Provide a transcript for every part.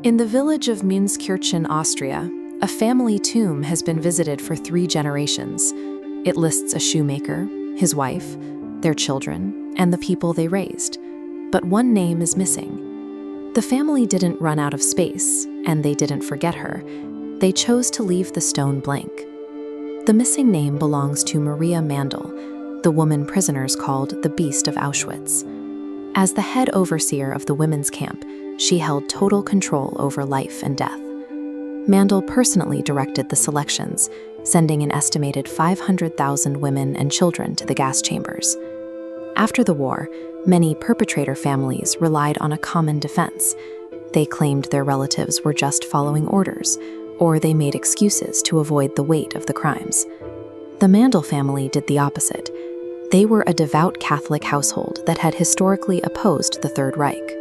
In the village of Münzkirchen, Austria, a family tomb has been visited for 3 generations. It lists a shoemaker, his wife, their children, and the people they raised. But one name is missing. The family didn't run out of space, and they didn't forget her. They chose to leave the stone blank. The missing name belongs to Maria Mandl, the woman prisoners called the Beast of Auschwitz. As the head overseer of the women's camp, she held total control over life and death. Mandl personally directed the selections, sending an estimated 500,000 women and children to the gas chambers. After the war, many perpetrator families relied on a common defense. They claimed their relatives were just following orders, or they made excuses to avoid the weight of the crimes. The Mandl family did the opposite. They were a devout Catholic household that had historically opposed the Third Reich.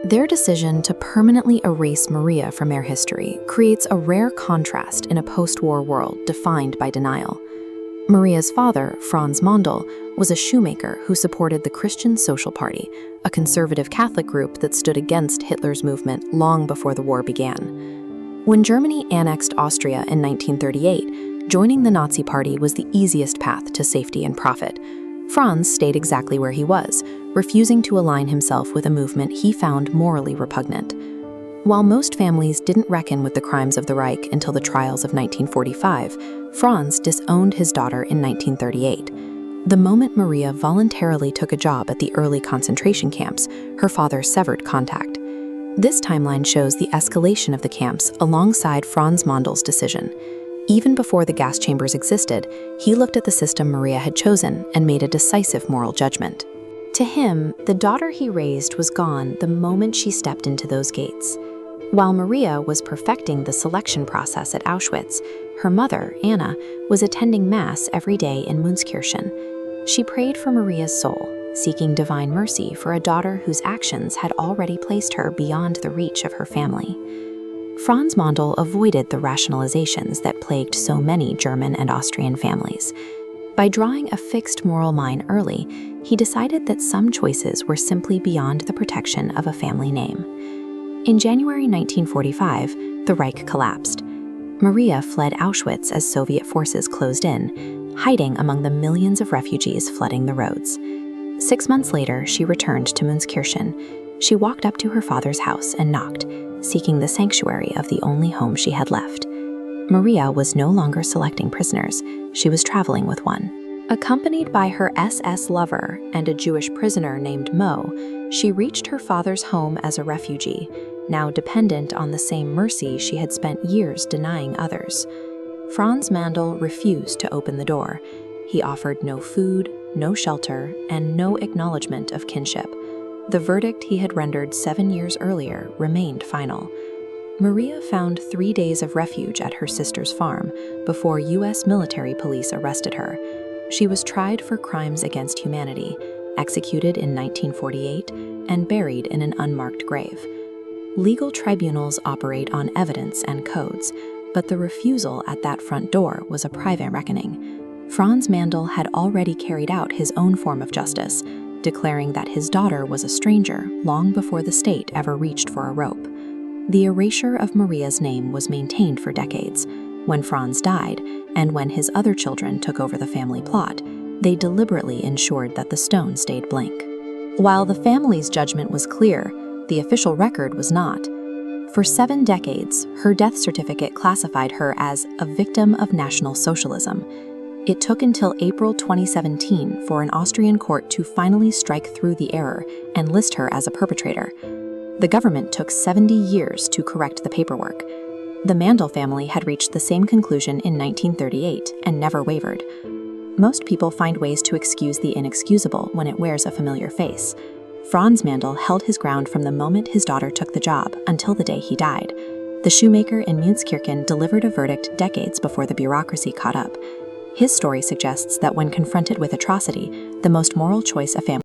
Their decision to permanently erase Maria from their history creates a rare contrast in a post-war world defined by denial. Maria's father, Franz Mandl, was a shoemaker who supported the Christian Social Party, a conservative Catholic group that stood against Hitler's movement long before the war began. When Germany annexed Austria in 1938, joining the Nazi Party was the easiest path to safety and profit. Franz stayed exactly where he was, refusing to align himself with a movement he found morally repugnant. While most families didn't reckon with the crimes of the Reich until the trials of 1945, Franz disowned his daughter in 1938. The moment Maria voluntarily took a job at the early concentration camps, her father severed contact. This timeline shows the escalation of the camps alongside Franz Mandl's decision. Even before the gas chambers existed, he looked at the system Maria had chosen and made a decisive moral judgment. To him, the daughter he raised was gone the moment she stepped into those gates. While Maria was perfecting the selection process at Auschwitz, her mother, Anna, was attending Mass every day in Münzkirchen. She prayed for Maria's soul, seeking divine mercy for a daughter whose actions had already placed her beyond the reach of her family. Franz Mandl avoided the rationalizations that plagued so many German and Austrian families. By drawing a fixed moral line early, he decided that some choices were simply beyond the protection of a family name. In January 1945, the Reich collapsed. Maria fled Auschwitz as Soviet forces closed in, hiding among the millions of refugees flooding the roads. 6 months later, she returned to Münzkirchen. She walked up to her father's house and knocked, seeking the sanctuary of the only home she had left. Maria was no longer selecting prisoners, she was traveling with one. Accompanied by her SS lover and a Jewish prisoner named Mo, she reached her father's home as a refugee, now dependent on the same mercy she had spent years denying others. Franz Mandl refused to open the door. He offered no food, no shelter, and no acknowledgement of kinship. The verdict he had rendered 7 years earlier remained final. Maria found 3 days of refuge at her sister's farm before U.S. military police arrested her. She was tried for crimes against humanity, executed in 1948, and buried in an unmarked grave. Legal tribunals operate on evidence and codes, but the refusal at that front door was a private reckoning. Franz Mandl had already carried out his own form of justice, declaring that his daughter was a stranger long before the state ever reached for a rope. The erasure of Maria's name was maintained for decades. When Franz died, and when his other children took over the family plot, they deliberately ensured that the stone stayed blank. While the family's judgment was clear, the official record was not. For 7 decades, her death certificate classified her as a victim of National Socialism. It took until April 2017 for an Austrian court to finally strike through the error and list her as a perpetrator. The government took 70 years to correct the paperwork. The Mandl family had reached the same conclusion in 1938 and never wavered. Most people find ways to excuse the inexcusable when it wears a familiar face. Franz Mandl held his ground from the moment his daughter took the job until the day he died. The shoemaker in Münzkirchen delivered a verdict decades before the bureaucracy caught up. His story suggests that when confronted with atrocity, the most moral choice a family